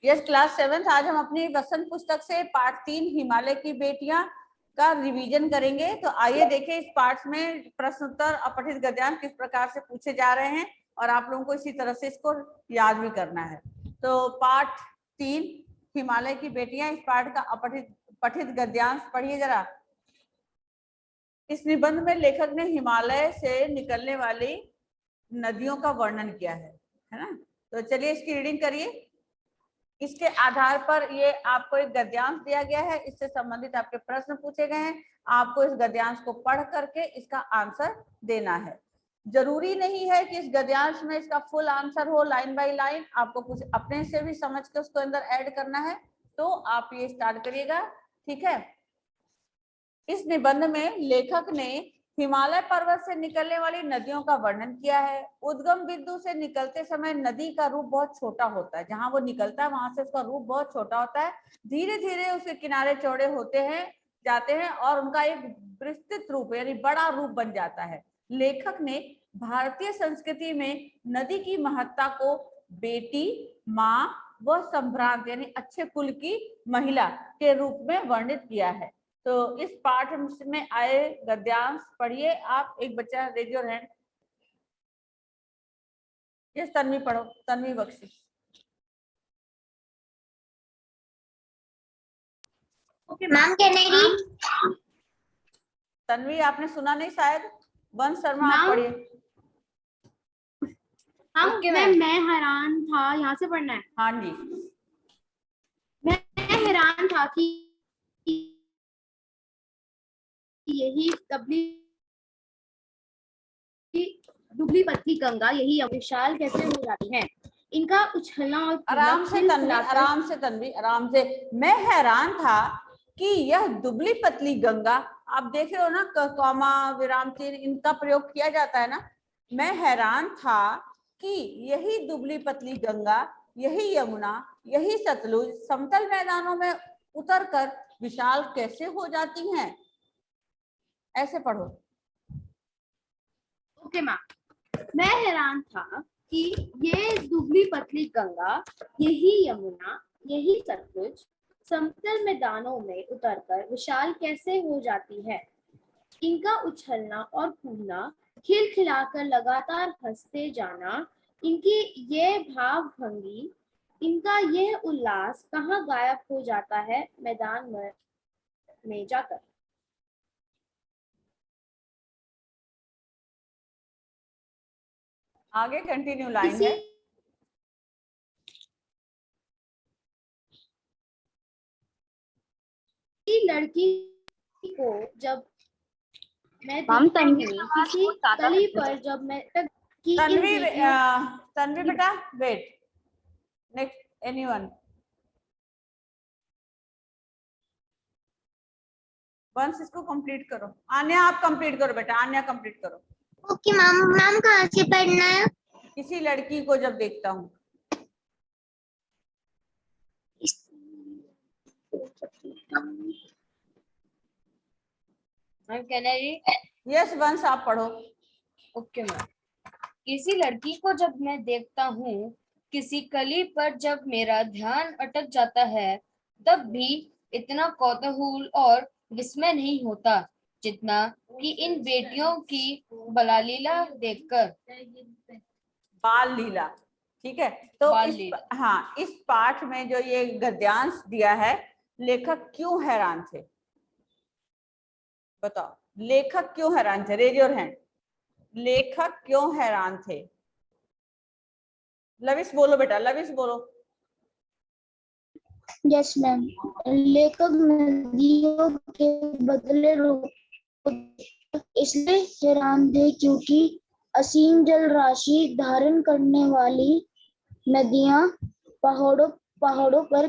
Yes class 7th, आज हम अपनी वसंत पुस्तक से पार्ट 3 हिमालय की बेटियां का रिवीजन करेंगे। तो आइए देखें इस पार्ट में प्रश्न उत्तर अपठित गद्यांश किस प्रकार से पूछे जा रहे हैं और आप लोगों को इसी तरह से इसको याद भी करना है। तो पार्ट 3 हिमालय की बेटियां, इस पार्ट का पठित गद्यांश पढ़िए जरा। इस निबंध में लेखक ने हिमालय से निकलने वाली नदियों का वर्णन किया है ना। तो चलिए इसकी रीडिंग करिए। इसके आधार पर ये आपको एक गद्यांश दिया गया है, इससे संबंधित आपके प्रश्न पूछे गए हैं। आपको इस गद्यांश को पढ़ करके इसका आंसर देना है। जरूरी नहीं है कि इस गद्यांश में इसका फुल आंसर हो लाइन बाय लाइन, आपको कुछ अपने से भी समझ के उसको अंदर ऐड करना है। तो आप ये स्टार्ट करिएगा, ठीक है। इस निबंध में लेखक ने हिमालय पर्वत से निकलने वाली नदियों का वर्णन किया है। उद्गम बिंदु से निकलते समय नदी का रूप बहुत छोटा होता है, जहां वो निकलता है वहां से उसका रूप बहुत छोटा होता है। धीरे धीरे उसके किनारे चौड़े होते हैं जाते हैं और उनका एक विस्तृत रूप यानी बड़ा रूप बन जाता है। लेखक ने भारतीय संस्कृति में नदी की महत्ता को बेटी, माँ व संभ्रांत यानी अच्छे कुल की महिला के रूप में वर्णित किया है। तो इस पाठ में आए गद्यांश पढ़िए आप। एक बच्चा raise your hand. Yes Tanvi पढ़ो, Tanvi Bakshi. Okay ma'am, can I read? Tanvi आपने सुना नहीं शायद। वंश शर्मा आप पढ़िए। मैं हैरान था, यहाँ से पढ़ना है। हाँ जी। मैं हैरान था कि यही दुबली पतली गंगा यही विशाल कैसे हो जाती है। इनका उछलना और आराम से तन्वी, आराम से तन्वी, आराम से। मैं हैरान था कि यह दुबली पतली गंगा, आप देख रहे हो ना कॉमा विराम चिन्ह इनका प्रयोग किया जाता है ना। मैं हैरान था कि यही दुबली पतली गंगा, यही यमुना, यही सतलुज समतल मैदानों में उतरकर विशाल कैसे हो जाती हैं। ऐसे पढ़ो। ओके मैम, मैं हैरान था कि ये दुबली पतली गंगा, यही यमुना, यही सतलुज समतल मैदानों में उतरकर विशाल कैसे हो जाती है। इनका उछलना और कूदना, खिलखिलाकर लगातार हंसते जाना, इनकी ये भाव भंगी, इनका यह उल्लास कहाँ गायब हो जाता है मैदान में जाकर। आगे कंटिन्यू लाइन है। लड़की को जब मैं देखता हूँ किसी तली पर, जब मैं तन्वी बेटा वेट, नेक्स्ट एनीवन। वंस इसको कंप्लीट करो। आन्या आप कंप्लीट करो बेटा, आन्या कंप्लीट करो। ओके मैम, मैम कहाँ से पढ़ना है? किसी लड़की को जब देखता हूँ। यस वंस आप पढ़ो। Okay ma'am. किसी लड़की को जब मैं देखता हूँ, किसी कली पर जब मेरा ध्यान अटक जाता है, तब भी इतना कौतूहल और विस्मय नहीं होता जितना कि इन बेटियों की बाललीला देखकर। बाल लीला, ठीक है। तो इस पाठ में जो ये गद्यांश दिया है, लेखक क्यों हैरान थे बताओ। लेखक क्यों हैरान थे? Raise your hand. लेखक क्यों हैरान थे? लविश बोलो बेटा, लविश बोलो। यस मैम, लेखक नदियों के बदले रूप इसलिए हैरान थे क्योंकि असीम जल राशि धारण करने वाली नदियां पहाड़ों पर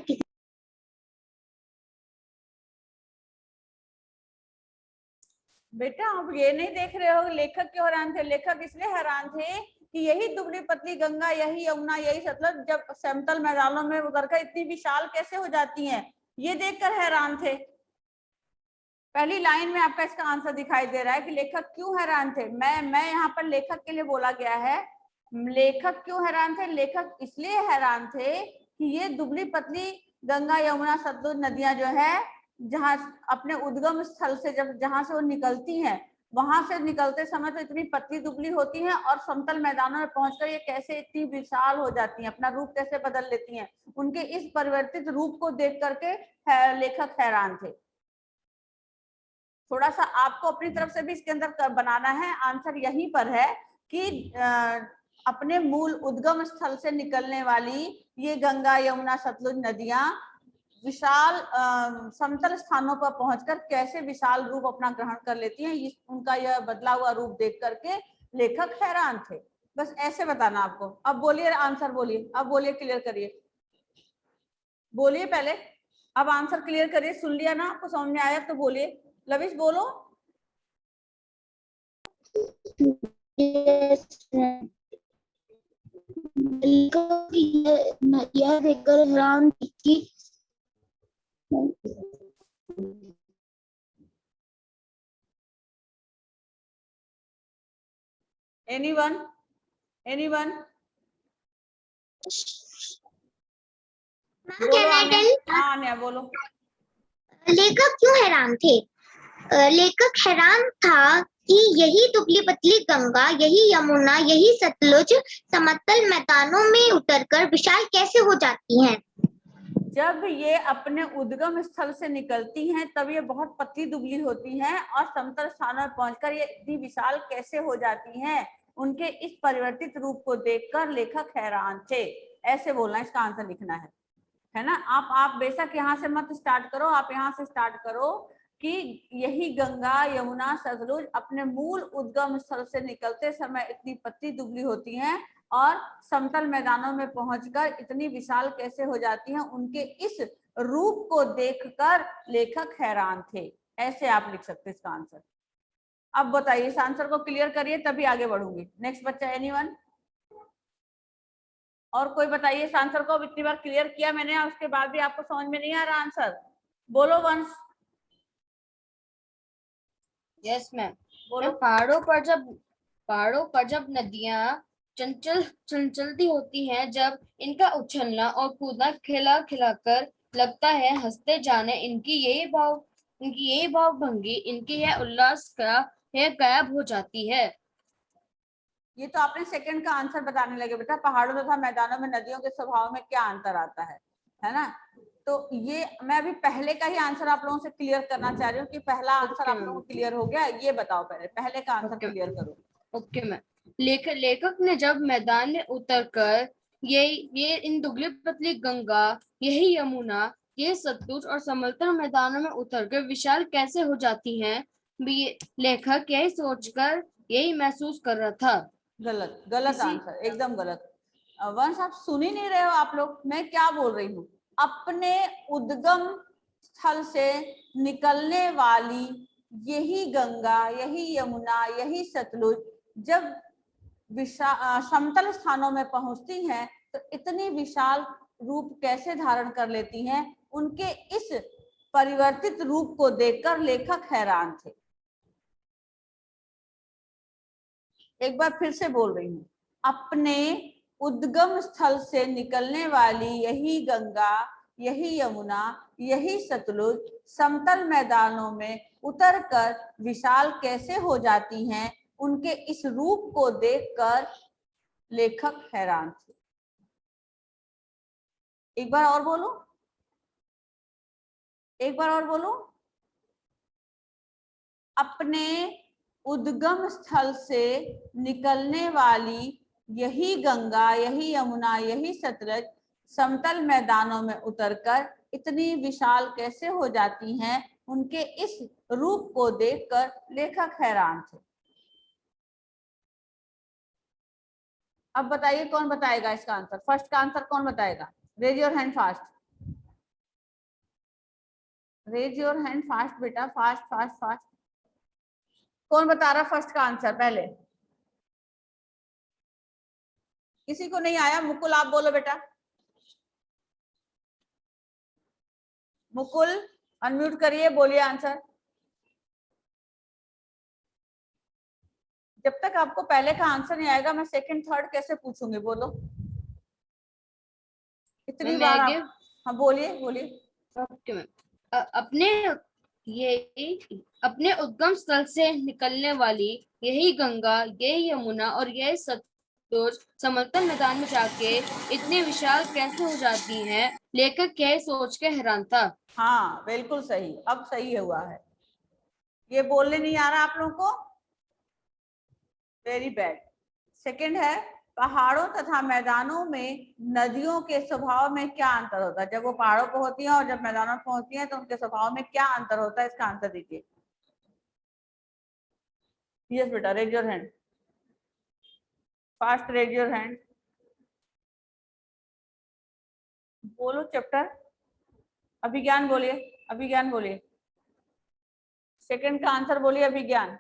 बेटा आप ये नहीं देख रहे हो लेखक क्यों हैरान थे? लेखक इसलिए हैरान थे कि यही दुबली पतली गंगा, यही यमुना, यही सतलुज जब समतल मैदानों में उतरकर इतनी विशाल कैसे हो जाती हैं, ये देखकर हैरान थे। पहली लाइन में आपका इसका आंसर दिखाई दे रहा है कि लेखक क्यों हैरान थे। मैं यहाँ पर लेखक के लिए बोला गया है। लेखक क्यों हैरान थे? लेखक इसलिए हैरान थे कि ये दुबली पतली गंगा यमुना सतलुज नदियां जो है, जहां अपने उद्गम स्थल से जब जहां से वो निकलती हैं, वहां से निकलते समय तो इतनी पतली दुबली होती हैं और समतल मैदानों में पहुंचकर ये कैसे इतनी विशाल हो जाती हैं, अपना रूप कैसे बदल लेती हैं। उनके इस परिवर्तित रूप को देख करके लेखक हैरान थे। थोड़ा सा आपको अपनी तरफ से भी इसके अंदर बनाना है। आंसर यहीं पर है कि अपने मूल उद्गम स्थल से निकलने वाली ये गंगा यमुना सतलुज नदियां विशाल समतल स्थानों पर पहुंचकर कैसे विशाल रूप अपना ग्रहण कर लेती हैं, उनका यह बदला हुआ रूप देख करके लेखक हैरान थे। बस ऐसे बताना आपको। अब बोलिए आंसर, बोलिए अब, बोलिए क्लियर करिए, बोलिए पहले अब आंसर क्लियर करिए। सुन लिया ना, आपको समझ में आया तो बोलिए। लविश बोलो। यह देखकर हैरान थी कि एनीवन बोलो आन्या बोलो। लेखक क्यों हैरान थे? लेखक हैरान था कि यही दुबली पतली गंगा, यही यमुना, यही सतलुज समतल मैदानों में उतरकर विशाल कैसे हो जाती हैं। जब ये अपने उद्गम स्थल से निकलती हैं तब ये बहुत पतली दुबली होती हैं और समतल स्थानों में पहुंचकर ये इतनी विशाल कैसे हो जाती हैं। उनके इस परिवर्तित रूप को देखकर लेखक हैरान थे। ऐसे बोलना, इसका आंसर लिखना है ना। आप बेशक यहाँ से मत स्टार्ट करो, आप यहाँ से स्टार्ट करो कि यही गंगा यमुना सतलुज अपने मूल उद्गम स्थल से निकलते समय इतनी पतली दुबली होती हैं और समतल मैदानों में पहुंचकर इतनी विशाल कैसे हो जाती हैं। उनके इस रूप को देखकर लेखक हैरान थे। ऐसे आप लिख सकते हैं इसका आंसर। अब बताइए, इस आंसर को क्लियर करिए तभी आगे बढ़ूंगी। नेक्स्ट बच्चा, एनीवन और कोई बताइए इस आंसर को। इतनी बार क्लियर किया मैंने, उसके बाद भी आपको समझ में नहीं आ रहा आंसर, बोलो वंश। Yes ma'am. बोलो। पहाड़ों पर जब नदियां चंचलती होती हैं, जब इनका उछलना और कूदना खिलाकर लगता है हंसते जाने, इनकी यही भाव भंगी, इनकी यह उल्लास का है गायब हो जाती है। ये तो आपने सेकंड का आंसर बताने लगे बेटा। पहाड़ों तथा मैदानों में नदियों के स्वभाव में क्या अंतर आता है ना। तो ये मैं अभी पहले का ही आंसर आप लोगों से क्लियर करना चाह रही हूँ कि पहला आंसर आप लोगों को क्लियर हो गया। ये बताओ पहले का आंसर क्लियर करो। Okay ma'am. लेखक ने जब मैदान में उतरकर ये इन दुबली पतली गंगा, यही यमुना, ये सतलुज और समतल मैदानों में उतरकर विशाल कैसे हो जाती हैं, लेखक यही सोचकर यही महसूस कर रहा था। गलत आंसर, एकदम गलत। वंश आप सुन ही नहीं रहे हो आप लोग, मैं क्या बोल रही हूँ। अपने उद्गम स्थल से निकलने वाली यही गंगा, यही यमुना, यही सतलुज जब समतल स्थानों में पहुंचती हैं तो इतनी विशाल रूप कैसे धारण कर लेती हैं। उनके इस परिवर्तित रूप को देखकर लेखक हैरान थे। एक बार फिर से बोल रही हूँ, अपने उद्गम स्थल से निकलने वाली यही गंगा, यही यमुना, यही सतलुज समतल मैदानों में उतरकर विशाल कैसे हो जाती हैं। उनके इस रूप को देखकर लेखक हैरान थे। एक बार और बोलो, एक बार और बोलो। अपने उद्गम स्थल से निकलने वाली यही गंगा, यही यमुना, यही सतलुज समतल मैदानों में उतरकर इतनी विशाल कैसे हो जाती हैं। उनके इस रूप को देखकर लेखक हैरान थे। अब बताइए कौन बताएगा इसका आंसर। फर्स्ट का आंसर कौन बताएगा? Raise your hand fast, raise your hand fast बेटा, फास्ट फास्ट फास्ट। कौन बता रहा फर्स्ट का आंसर? पहले किसी को नहीं आया? मुकुल आप बोलो बेटा। मुकुल अनम्यूट करिए, बोलिए आंसर। जब तक आपको पहले का आंसर नहीं आएगा मैं सेकंड थर्ड कैसे पूछूंगी? बोलो। कितनी बार आगे? आप, हाँ बोलिए बोलिए। Okay ma'am. अपने उद्गम स्थल से निकलने वाली यही गंगा, यही यमुना और यही सतलुज समतल मैदान में जाके इतनी विशाल कैसे हो जाती हैं? लेखक क्या सोच के हैरान था। हाँ बिल्कुल सही, अब सही हुआ है। ये बोलने नहीं आ रहा आप लोगों को, वेरी बैड। सेकंड है, पहाड़ों तथा मैदानों में नदियों के स्वभाव में क्या अंतर होता है? जब वो पहाड़ों पर होती हैं और जब मैदानों पर होती हैं तो उनके स्वभाव में क्या अंतर होता है? इसका आंसर दीजिए। यस बेटा, raise your hand, fast raise your hand, बोलो चैप्टर। अभिज्ञान बोलिए, अभिज्ञान बोलिए, सेकंड का आंसर बोलिए अभिज्ञान।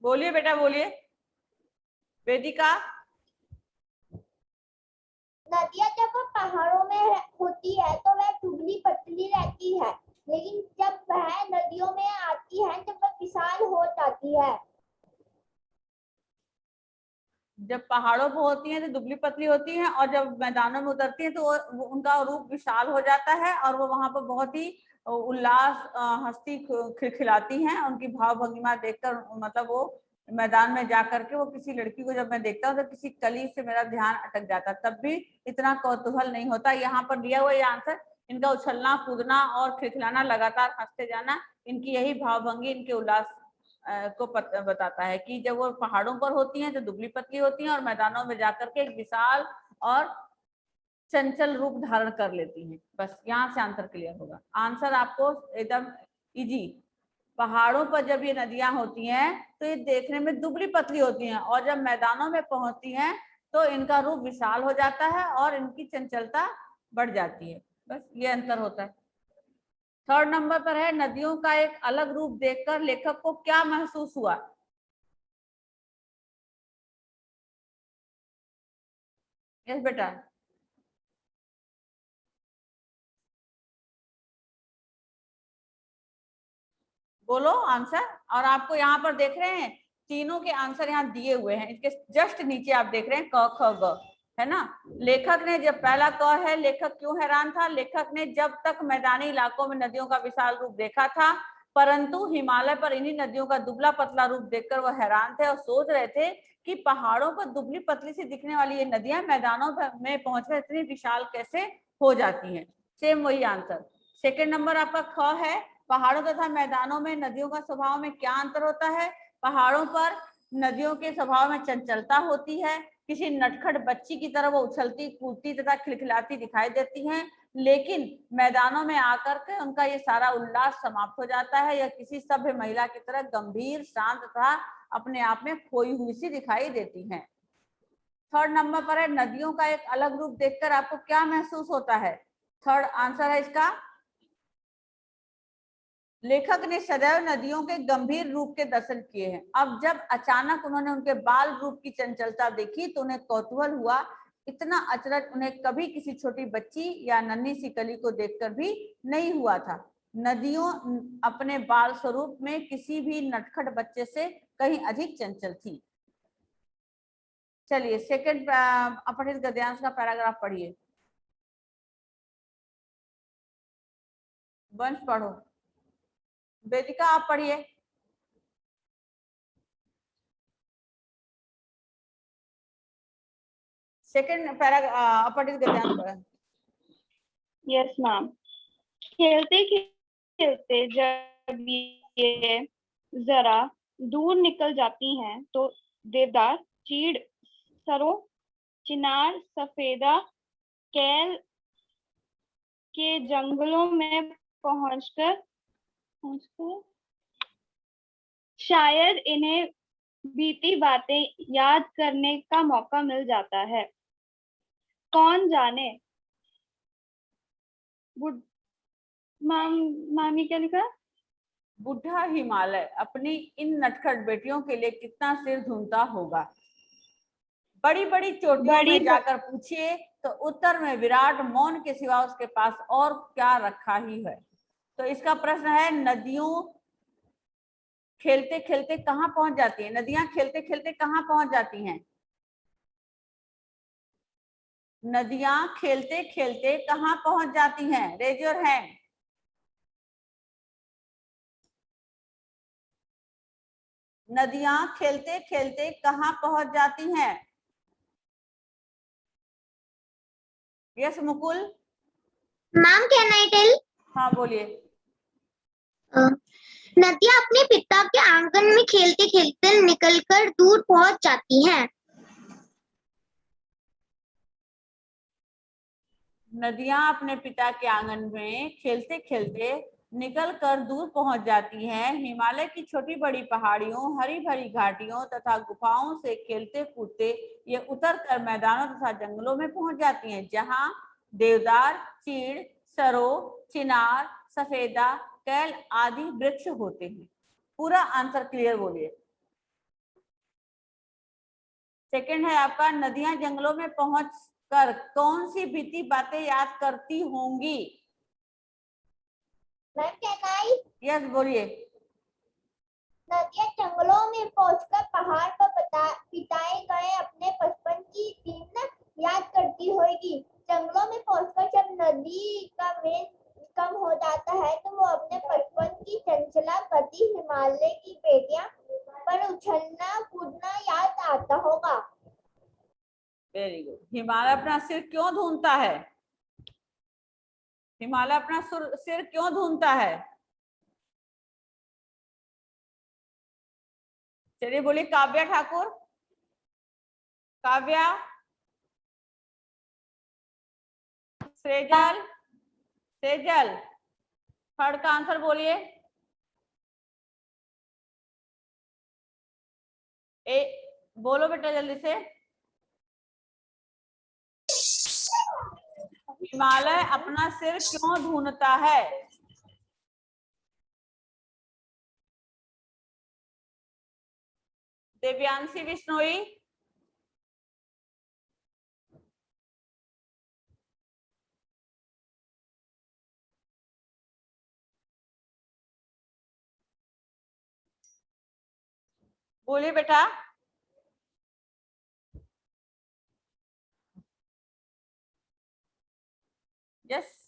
बोलिए बेटा बोलिए। वेदिका। नदियां जब पहाड़ों में होती है तो वह दुबली पतली रहती है, लेकिन जब वह नदियों में आती है जब वह विशाल हो जाती है। जब पहाड़ों पर होती हैं तो दुबली पतली होती हैं और जब मैदानों में उतरती हैं तो वो उनका रूप विशाल हो जाता है और वो वहां पर बहुत ही उल्लास हंसती खिलखिलाती हैं। उनकी भाव भंगिमा देखकर मतलब वो मैदान में जा करके वो किसी लड़की को जब मैं देखता हूँ तो किसी कली से मेरा ध्यान अटक जाता है, तब भी इतना कौतूहल नहीं होता। यहाँ पर दिया हुआ ये आंसर, इनका उछलना कूदना और खिलखिलाना, लगातार हंसते जाना, इनकी यही भावभंगी इनके उल्लास को बताता है कि जब वो पहाड़ों पर होती हैं तो दुबली पतली होती हैं और मैदानों में जाकर के एक विशाल और चंचल रूप धारण कर लेती हैं। बस यहाँ से आंसर क्लियर होगा। आंसर आपको एकदम इजी। पहाड़ों पर जब ये नदियां होती हैं तो ये देखने में दुबली पतली होती हैं और जब मैदानों में पहुंचती हैं तो इनका रूप विशाल हो जाता है और इनकी चंचलता बढ़ जाती है। बस ये अंतर होता है। थर्ड नंबर पर है, नदियों का एक अलग रूप देखकर लेखक को क्या महसूस हुआ? यस बेटा, बोलो आंसर। और आपको यहाँ पर देख रहे हैं तीनों के आंसर यहाँ दिए हुए हैं, इसके जस्ट नीचे आप देख रहे हैं क ख ग, है ना। लेखक ने, जब पहला क है, लेखक क्यों हैरान था? लेखक ने जब तक मैदानी इलाकों में नदियों का विशाल रूप देखा था, परंतु हिमालय पर इन्हीं नदियों का दुबला पतला रूप देखकर वह हैरान थे और सोच रहे थे कि पहाड़ों पर दुबली पतली सी दिखने वाली ये नदियां मैदानों में पहुंचकर इतनी विशाल कैसे हो जाती हैं। सेम वही आंसर। सेकेंड नंबर आपका ख है, पहाड़ों तथा मैदानों में नदियों का स्वभाव में क्या अंतर होता है? पहाड़ों पर नदियों के स्वभाव में चंचलता होती है, किसी नटखट बच्ची की तरह वो उछलती कूदती तथा खिलखिलाती दिखाई देती हैं, लेकिन मैदानों में आकर के उनका ये सारा उल्लास समाप्त हो जाता है। यह किसी सभ्य महिला की तरह गंभीर, शांत तथा अपने आप में खोई हुई सी दिखाई देती हैं। थर्ड नंबर पर है, नदियों का एक अलग रूप देखकर आपको क्या महसूस होता है? थर्ड आंसर है इसका, लेखक ने सदैव नदियों के गंभीर रूप के दर्शन किए हैं। अब जब अचानक उन्होंने उनके बाल रूप की चंचलता देखी तो उन्हें कौतूहल हुआ। इतना अचरज उन्हें कभी किसी छोटी बच्ची या नन्ही सी कली को देखकर भी नहीं हुआ था। नदियों अपने बाल स्वरूप में किसी भी नटखट बच्चे से कहीं अधिक चंचल थी। चलिए सेकंड अपठित गद्यांश का पैराग्राफ पढ़िए। वंश पढ़ो। वेदिका आप पढ़िए। सेकंड पैराग्राफ अपठित गद्यांश पढ़। Yes ma'am. खेलते खेलते जब ये जरा दूर निकल जाती हैं तो देवदार, चीड़, सरो, चिनार, सफेदा, कैल के जंगलों में पहुंचकर शायद इन्हें बीती बातें याद करने का मौका मिल जाता है। कौन जाने मामी क्या लिखा? बुढ़ा हिमालय अपनी इन नटखट बेटियों के लिए कितना सिर धुनता होगा। बड़ी बड़ी चोटियों में जाकर पूछिए तो उत्तर में विराट मौन के सिवा उसके पास और क्या रखा ही है। तो इसका प्रश्न है, नदियों खेलते खेलते कहाँ पहुंच जाती है? नदियां खेलते खेलते कहाँ पहुंच जाती हैं? नदियां खेलते खेलते कहाँ पहुंच जाती हैं? Raise your hand. नदियां खेलते खेलते कहाँ पहुंच जाती हैं? Yes Mukul. Ma'am can I tell? हाँ बोलिए। नदियां अपने पिता के आंगन में खेलते खेलते निकलकर दूर पहुंच जाती हैं। नदियां अपने पिता के आंगन में खेलते खेलते निकल कर दूर पहुंच जाती हैं। हिमालय की छोटी बड़ी पहाड़ियों, हरी भरी घाटियों तथा गुफाओं से खेलते कूदते ये उतर कर मैदानों तथा जंगलों में पहुंच जाती हैं, जहां देवदार, चीड़, सरो, चिनार, सफेदा, कैल आदि वृक्ष होते हैं। पूरा आंसर क्लियर बोलिए। सेकंड है आपका, नदियां जंगलों में पहुंच कर कौन सी बीती बातें याद करती होंगी? Ma'am can I? यस बोलिए। नदियां जंगलों में पहुंचकर पहाड़ पर बिताए गए अपने बचपन की दिन याद करती होगी। जंगलों में पहुंचकर जब नदी का वेग कम हो जाता है तो वो अपने बचपन की चंचला गति हिमालय की बेटियां पर उछलना कूदना याद आता होगा। Very good. हिमालय अपना सिर क्यों ढूंढता है? हिमालय अपना सिर क्यों ढूंढता है? चलिए बोलिए। काव्या ठाकुर। काव्या। सेजल। सेजल थर्ड का आंसर बोलिए। ए बोलो बेटा जल्दी से। हिमालय अपना सिर क्यों ढूंढता है? दिव्यांशी बिश्नोई। बोलिए बेटा। यस